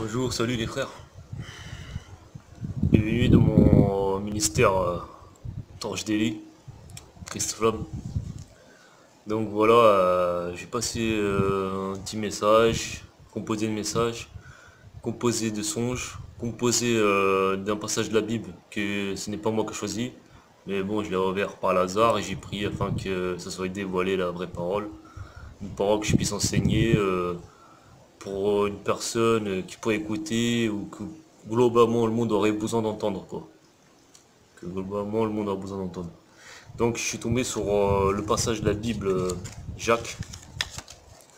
Bonjour, salut les frères. Bienvenue dans mon ministère Torche Daily, Christ Flamme. Donc voilà, j'ai passé un petit message, composé de messages, composé de songes, composé d'un passage de la Bible que ce n'est pas moi qui ai choisi. Mais bon, je l'ai ouvert par hasard et j'ai prié afin que ça soit dévoilé la vraie parole. Une parole que je puisse enseigner pour une personne qui pourrait écouter ou que globalement le monde aurait besoin d'entendre quoi. Que globalement le monde a besoin d'entendre. Donc je suis tombé sur le passage de la Bible Jacques,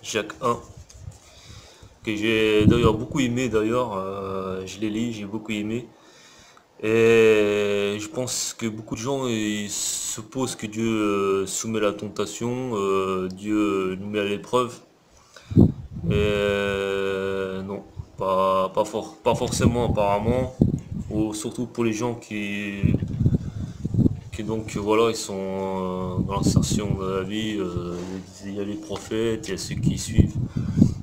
Jacques 1, que j'ai d'ailleurs beaucoup aimé d'ailleurs, je l'ai lu, j'ai beaucoup aimé. Et je pense que beaucoup de gens ils supposent que Dieu soumet la tentation, Dieu nous met à l'épreuve. Et non, pas forcément apparemment, ou surtout pour les gens qui donc voilà, ils sont dans l'insertion de la vie, il y a les prophètes, il y a ceux qui suivent,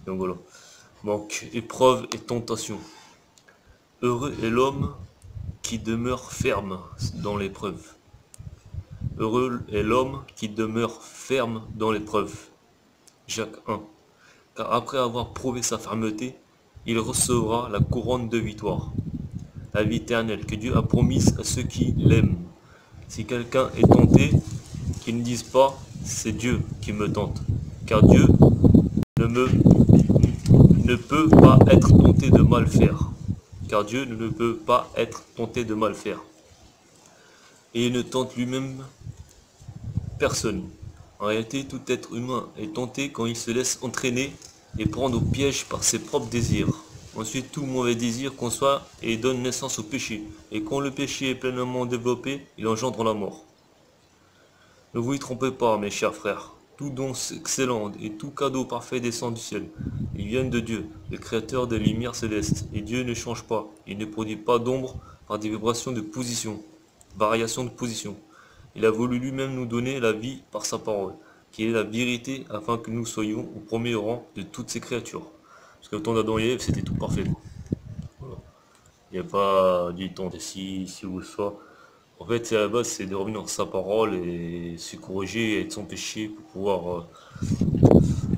donc voilà. Donc épreuve et tentation. Heureux est l'homme qui demeure ferme dans l'épreuve. Heureux est l'homme qui demeure ferme dans l'épreuve. Jacques 1. Car après avoir prouvé sa fermeté, il recevra la couronne de victoire, la vie éternelle que Dieu a promise à ceux qui l'aiment. Si quelqu'un est tenté, qu'il ne dise pas c'est Dieu qui me tente, car Dieu ne, me, ne peut pas être tenté de mal faire, car Dieu ne peut pas être tenté de mal faire. Et il ne tente lui-même personne. En réalité, tout être humain est tenté quand il se laisse entraîner et prendre au piège par ses propres désirs. Ensuite, tout mauvais désir conçoit et donne naissance au péché. Et quand le péché est pleinement développé, il engendre la mort. Ne vous y trompez pas, mes chers frères. Tout don excellent et tout cadeau parfait descend du ciel. Ils viennent de Dieu, le créateur des lumières célestes. Et Dieu ne change pas. Il ne produit pas d'ombre par des vibrations de position, variations de position. Il a voulu lui-même nous donner la vie par sa parole, qui est la vérité, afin que nous soyons au premier rang de toutes ces créatures. Parce que le temps d'Adam et Ève, c'était tout parfait. Voilà. Il n'y a pas du temps de ci ou ça. En fait, à la base, c'est de revenir dans sa parole et se corriger et être sans péché pour pouvoir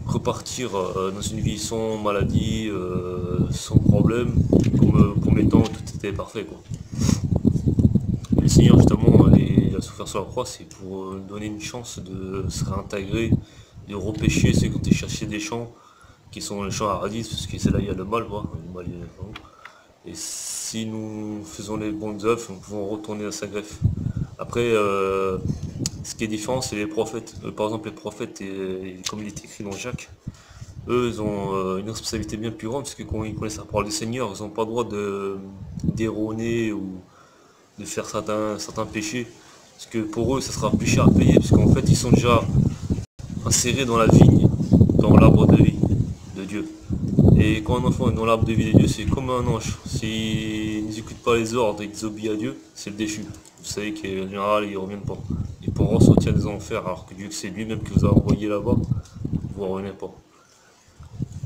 repartir dans une vie sans maladie, sans problème, comme promettant tout était parfait, quoi. Et le Seigneur, justement, il a souffert sur la croix, c'est pour nous donner une chance de se réintégrer, de repêcher ceux qui ont été chercher des champs, qui sont les champs à radis, parce que c'est là où il y a le mal, quoi. Le mal, et si nous faisons les bonnes œuvres, nous pouvons retourner à sa greffe. Après, ce qui est différent, c'est les prophètes. Par exemple, les prophètes, comme il est écrit dans Jacques, eux, ils ont une responsabilité bien plus grande, parce que quand ils connaissent la parole du Seigneur, ils n'ont pas le droit d'erroner ou de faire certains péchés. Parce que pour eux, ça sera plus cher à payer, parce qu'en fait, ils sont déjà insérés dans la vigne, dans l'arbre de vie de Dieu. Et quand un enfant est dans l'arbre de vie de Dieu, c'est comme un ange. S'il n'exécute pas les ordres et qu'il obéit à Dieu, c'est le déchu. Vous savez qu'en général, ils ne reviennent pas. Ils pourront sortir des enfers, alors que Dieu, c'est lui-même qui vous a envoyé là-bas, vous ne revenez pas.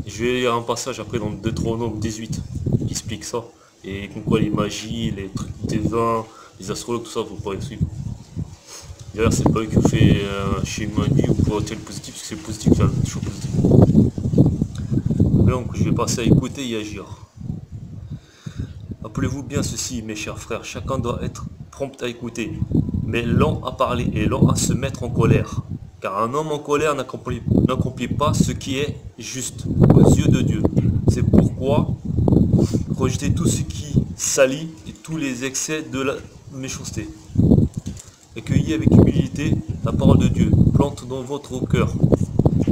Je vais lire un passage après dans Deutéronome 18 qui explique ça. Et comme quoi les magies, les trucs divins, les astrologues, tout ça, vous pourrez le suivre. D'ailleurs, c'est pas eux qui ont fait un schéma nu pour retirer le positif, parce que c'est le positif qui a le chose positif. Donc, je vais passer à écouter et agir. Rappelez-vous bien ceci, mes chers frères, chacun doit être prompt à écouter, mais lent à parler et lent à se mettre en colère. Car un homme en colère n'accomplit pas ce qui est juste aux yeux de Dieu. C'est pourquoi rejetez tout ce qui salit et tous les excès de la méchanceté. Accueillez avec humilité la parole de Dieu, plante dans votre cœur,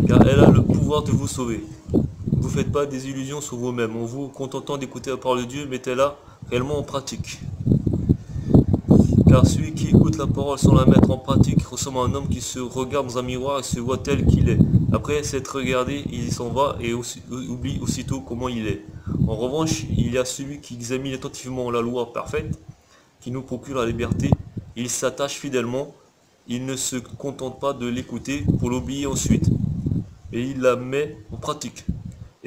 car elle a le pouvoir de vous sauver. Ne vous faites pas des illusions sur vous-même. En vous contentant d'écouter la parole de Dieu, mettez-la réellement en pratique. Car celui qui écoute la parole sans la mettre en pratique ressemble à un homme qui se regarde dans un miroir et se voit tel qu'il est. Après s'être regardé, il s'en va et oublie aussitôt comment il est. En revanche, il y a celui qui examine attentivement la loi parfaite, qui nous procure la liberté. Il s'attache fidèlement, il ne se contente pas de l'écouter pour l'oublier ensuite, et il la met en pratique.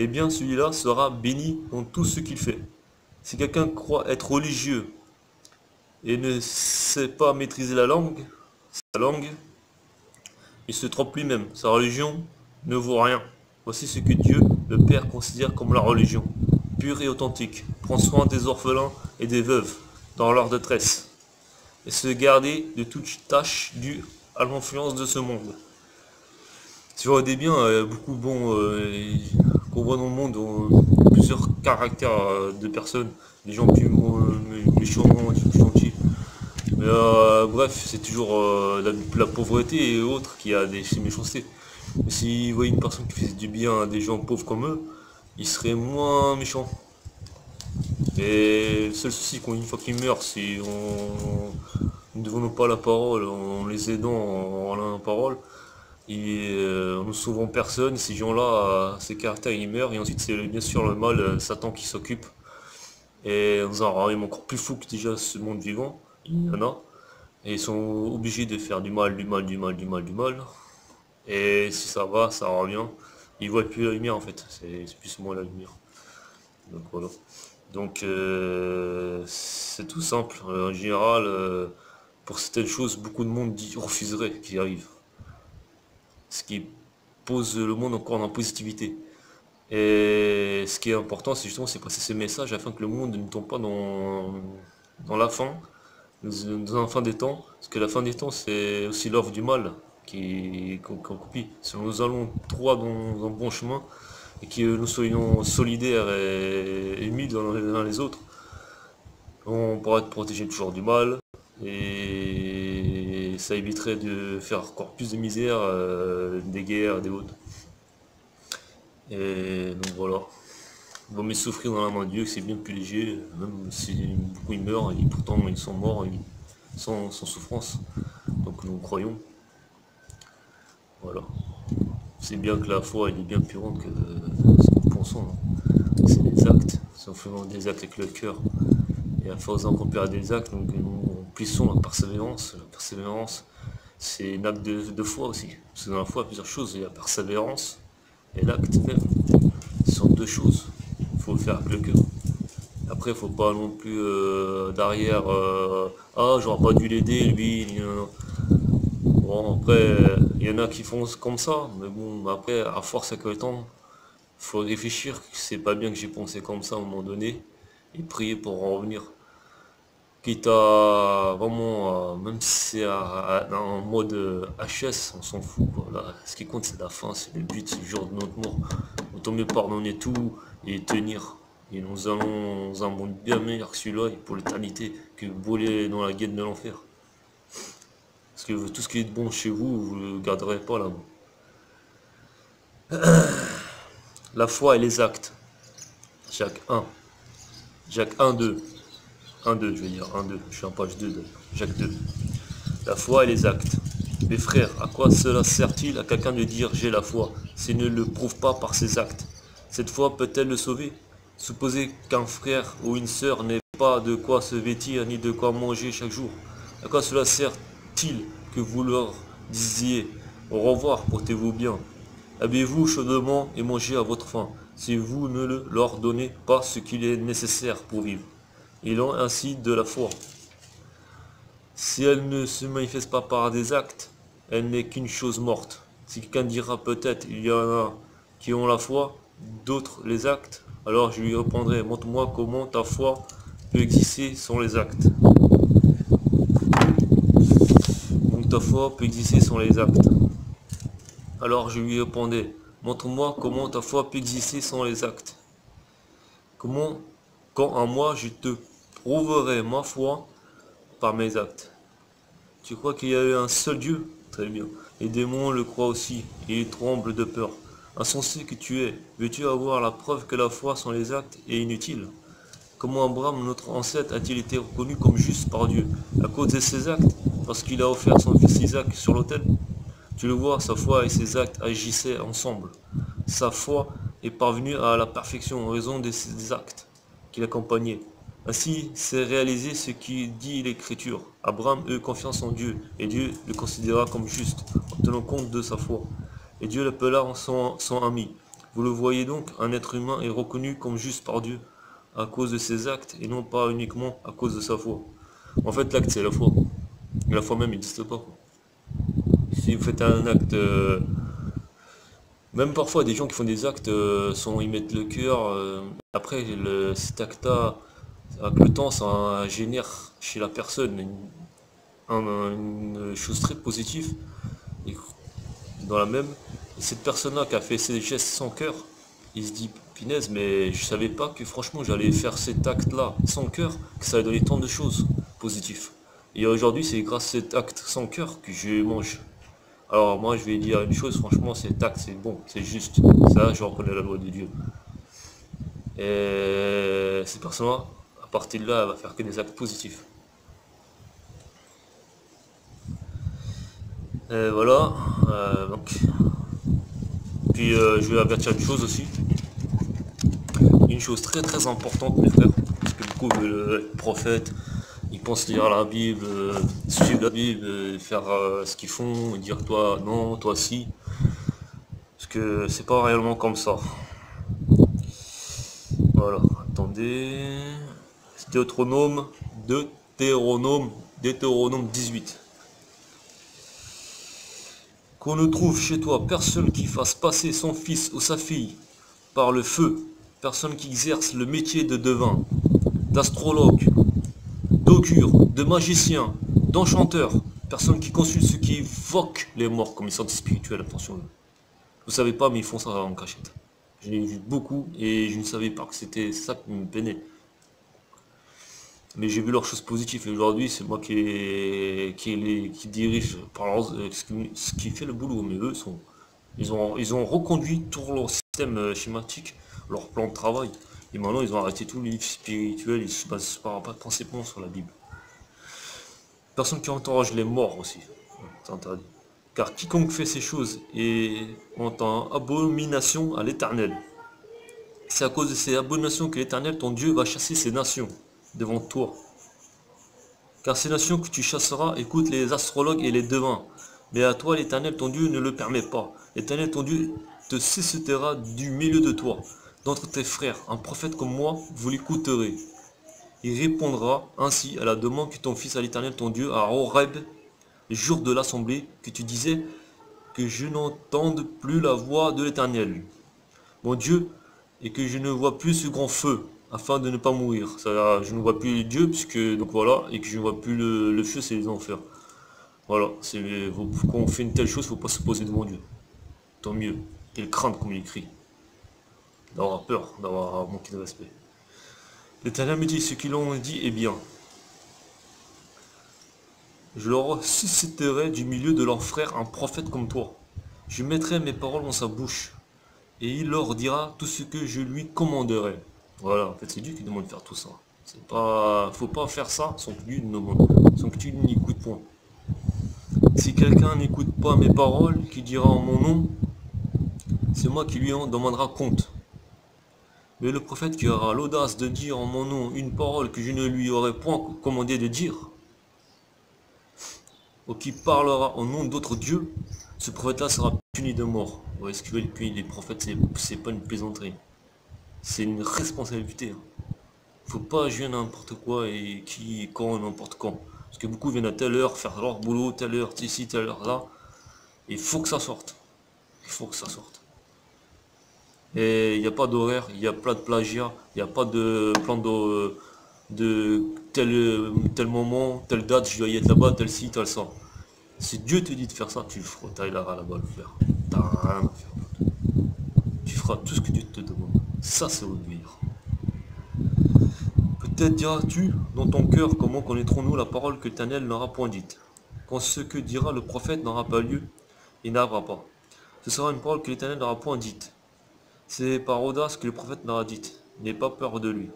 eh bien celui-là sera béni dans tout ce qu'il fait. Si quelqu'un croit être religieux et ne sait pas maîtriser sa langue, il se trompe lui-même. Sa religion ne vaut rien. Voici ce que Dieu, le Père, considère comme la religion, pure et authentique. Prends soin des orphelins et des veuves dans leur détresse, et se garder de toute tâche due à l'influence de ce monde. Si vous regardez bien, beaucoup qu'on voit dans le monde ont plusieurs caractères de personnes, des gens plus méchants, des plus gentils. Mais bref, c'est toujours la pauvreté et autres qui a ces méchancetés. Mais s'ils voyaient une personne qui faisait du bien à des gens pauvres comme eux, ils seraient moins méchants. Et le seul souci, une fois qu'ils meurent, si on ne donnons pas la parole, en les aidant en la parole, en ne sauvant personne, ces gens-là, ces caractères, ils meurent, et ensuite c'est bien sûr le mal, Satan qui s'occupe, et nous en rend encore plus fou que déjà ce monde vivant, il y en a, et ils sont obligés de faire du mal, du mal, et si ça va, ça revient, ils voient plus la lumière en fait, c'est plus ou moins la lumière. Donc voilà. Donc c'est tout simple, en général, pour certaines choses, beaucoup de monde refuserait qu'il arrive. Ce qui pose le monde encore dans la positivité. Et ce qui est important, c'est justement c'est passer ce message afin que le monde ne tombe pas dans la fin, dans la fin des temps, parce que la fin des temps c'est aussi l'œuvre du mal qu'on copie. Si nous allons droit dans un bon chemin et que nous soyons solidaires et unis les uns les autres, on pourra être protégé toujours du mal et ça éviterait de faire encore plus de misère, des guerres, des autres. Et donc voilà. Il vaut mieux souffrir dans la main de Dieu, que c'est bien plus léger, même si beaucoup ils meurent, et pourtant ils sont morts sans souffrance. Donc nous croyons. Voilà. C'est bien que la foi elle est bien plus grande que ce que nous pensons. C'est des actes. Si on fait des actes avec le cœur, et à force d'accomplir des actes, donc nous plissons la persévérance. La persévérance, c'est un acte de foi aussi. Parce que dans la foi, il y a plusieurs choses. Il y a la persévérance et l'acte même. Ce sont deux choses. Il faut le faire avec le cœur. Après, il ne faut pas non plus derrière, ah, j'aurais pas dû l'aider, lui. Bon, après, il y en a qui font comme ça, mais bon, après, à force avec le temps, il faut réfléchir que c'est pas bien que j'ai pensé comme ça à un moment donné, et prier pour en revenir. Quitte à vraiment, même si c'est en mode HS, on s'en fout, quoi. Là, ce qui compte c'est la fin, c'est le but, c'est le jour de notre mort. Autant mieux pardonner tout et tenir. Et nous allons dans un monde bien meilleur que celui-là, et pour l'éternité, que voler dans la guêpe de l'enfer. Parce que tout ce qui est bon chez vous, vous ne le garderez pas là-bas. La foi et les actes. Jacques 1. Jacques 1, 2. 1, 2, je vais dire 1, 2. Je suis en page 2 de Jacques 2. La foi et les actes. Mes frères, à quoi cela sert-il à quelqu'un de dire j'ai la foi, s'il ne le prouve pas par ses actes? Cette foi peut-elle le sauver? Supposez qu'un frère ou une sœur n'ait pas de quoi se vêtir ni de quoi manger chaque jour. À quoi cela sert-il que vous leur disiez au revoir, portez-vous bien? Habillez-vous chaudement et mangez à votre faim, si vous ne leur donnez pas ce qu'il est nécessaire pour vivre. Ils ont ainsi de la foi. Si elle ne se manifeste pas par des actes, elle n'est qu'une chose morte. Si quelqu'un dira peut-être il y en a qui ont la foi, d'autres les actes, alors je lui répondrai, montre-moi comment ta foi peut exister sans les actes. Donc ta foi peut exister sans les actes. Alors je lui répondais, montre-moi comment ta foi peut exister sans les actes. Comment, quand à moi je te prouverai ma foi par mes actes. Tu crois qu'il y a eu un seul Dieu? Très bien. Les démons le croient aussi, et ils tremblent de peur. Insensé que tu es, veux-tu avoir la preuve que la foi sans les actes est inutile? Comment Abraham, notre ancêtre, a-t-il été reconnu comme juste par Dieu? À cause de ses actes? Parce qu'il a offert son fils Isaac sur l'autel? Tu le vois, sa foi et ses actes agissaient ensemble. Sa foi est parvenue à la perfection en raison de ses actes qui l'accompagnaient. Ainsi s'est réalisé ce qui dit l'Écriture. Abraham eut confiance en Dieu, et Dieu le considéra comme juste, en tenant compte de sa foi. Et Dieu l'appela son ami. Vous le voyez donc, un être humain est reconnu comme juste par Dieu à cause de ses actes et non pas uniquement à cause de sa foi. En fait, l'acte, c'est la foi. Et la foi même n'existe pas, quoi. Si vous faites un acte... même parfois, des gens qui font des actes, ils mettent le cœur. Après, cet acte-là, avec le temps, ça génère chez la personne une chose très positive. Et dans la même, cette personne-là qui a fait ces gestes sans cœur, il se dit, punaise, mais je savais pas que franchement j'allais faire cet acte-là sans cœur, que ça allait donner tant de choses positives. Et aujourd'hui, c'est grâce à cet acte sans cœur que je mange. Alors moi, je vais dire une chose, franchement, cet acte, c'est bon, c'est juste. Ça, je reconnais la loi de Dieu. Et cette personne-là, à partir de là, elle va faire que des actes positifs. Et voilà. Donc. Puis je vais avertir une chose aussi. Une chose très très importante, mes frères. Parce que beaucoup veulent être prophètes. Ils pensent lire la Bible, suivre la Bible, faire ce qu'ils font, et dire toi non, toi si. Parce que c'est pas réellement comme ça. Voilà, attendez. Deutéronome, Deutéronome 18. Qu'on ne trouve chez toi personne qui fasse passer son fils ou sa fille par le feu, personne qui exerce le métier de devin, d'astrologue, d'augure, de magicien, d'enchanteur, personne qui consulte ceux qui évoquent les morts comme ils sont spirituels, attention. Vous savez pas, mais ils font ça en cachette. J'ai vu beaucoup et je ne savais pas que c'était ça qui me peinait. Mais j'ai vu leurs choses positives et aujourd'hui c'est moi qui dirige par ce qui fait le boulot. Mais eux ils ont reconduit tout leur système schématique, leur plan de travail. Et maintenant ils ont arrêté tout le livre spirituel, ils se basent pas principalement sur la Bible. Personne qui encourage les morts aussi, c'est interdit. Car quiconque fait ces choses est en abomination à l'Éternel. C'est à cause de ces abominations que l'Éternel, ton Dieu, va chasser ces nations devant toi. Car ces nations que tu chasseras écoutent les astrologues et les devins. Mais à toi, l'Éternel, ton Dieu, ne le permet pas. L'Éternel, ton Dieu, te suscitera du milieu de toi, d'entre tes frères. Un prophète comme moi, vous l'écouterez. Il répondra ainsi à la demande que ton fils à l'Éternel, ton Dieu, à Horeb, le jour de l'assemblée, que tu disais que je n'entende plus la voix de l'Éternel, mon Dieu, et que je ne vois plus ce grand feu, afin de ne pas mourir. Ça, je ne vois plus Dieu, puisque, donc voilà, et que je ne vois plus le feu, c'est les enfers. Voilà, quand on fait une telle chose, il ne faut pas se poser devant Dieu. Tant mieux, qu'il crainte comme il écrit. D'avoir peur, d'avoir manqué de respect. L'Éternel me dit, ce qu'ils ont dit est bien. Je leur susciterai du milieu de leurs frères un prophète comme toi. Je mettrai mes paroles dans sa bouche, et il leur dira tout ce que je lui commanderai. Voilà, en fait c'est Dieu qui demande de faire tout ça. C'est pas, faut pas faire ça sans que Dieu demande, sans que tu n'écoutes point. Si quelqu'un n'écoute pas mes paroles, qui dira en mon nom, c'est moi qui lui en demandera compte. Mais le prophète qui aura l'audace de dire en mon nom une parole que je ne lui aurais point commandé de dire, ou qui parlera au nom d'autres dieux, ce prophète-là sera puni de mort. Vous voyez ce que veut dire punir les prophètes, c'est pas une plaisanterie. C'est une responsabilité. Faut pas jouer n'importe quoi et qui, quand, n'importe quand. Parce que beaucoup viennent à telle heure faire leur boulot, telle heure, ici, telle heure, là. Il faut que ça sorte. Il faut que ça sorte. Et il n'y a pas d'horaire, il y a plein de plagiat, il n'y a pas de plan de tel moment, telle date, je dois y être là-bas, tel ci, tel ça. Si Dieu te dit de faire ça, tu le feras, t'as là-bas le faire. T'as rien à faire. Tu feras tout ce que Dieu te demande. Ça, c'est obéir. Peut-être diras-tu dans ton cœur comment connaîtrons-nous la parole que l'Éternel n'aura point dite. Quand ce que dira le prophète n'aura pas lieu, il n'arrivera pas. Ce sera une parole que l'Éternel n'aura point dite. C'est par audace que le prophète n'aura dite. N'aie pas peur de lui.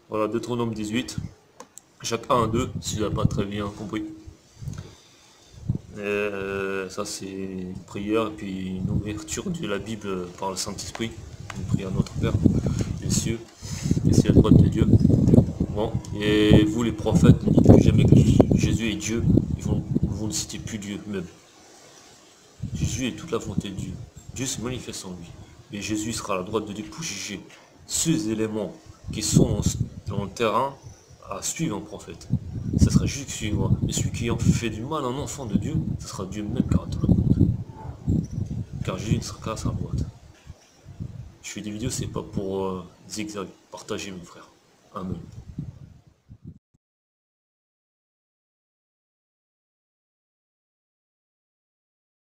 Voilà, Deutéronome 18. Chaque 1 à 2, si tu n'as pas très bien compris. Ça c'est une prière et puis une ouverture de la Bible par le Saint-Esprit. Une prière à notre Père, les cieux, et c'est la droite de Dieu. Bon, et vous les prophètes, ne dites plus jamais que Jésus est Dieu, vous ne citez plus Dieu même. Jésus est toute la volonté de Dieu. Dieu se manifeste en lui. Et Jésus sera à la droite de Dieu pour juger ceux éléments qui sont dans le terrain à suivre un prophète. Ça sera juste suivre. Mais celui qui en fait du mal à un enfant de Dieu, ce sera Dieu même qui arrêtera le monde. Car Jésus ne sera qu'à sa droite. Je fais des vidéos, c'est pas pour zigzag. Partagez, mon frère. Amen.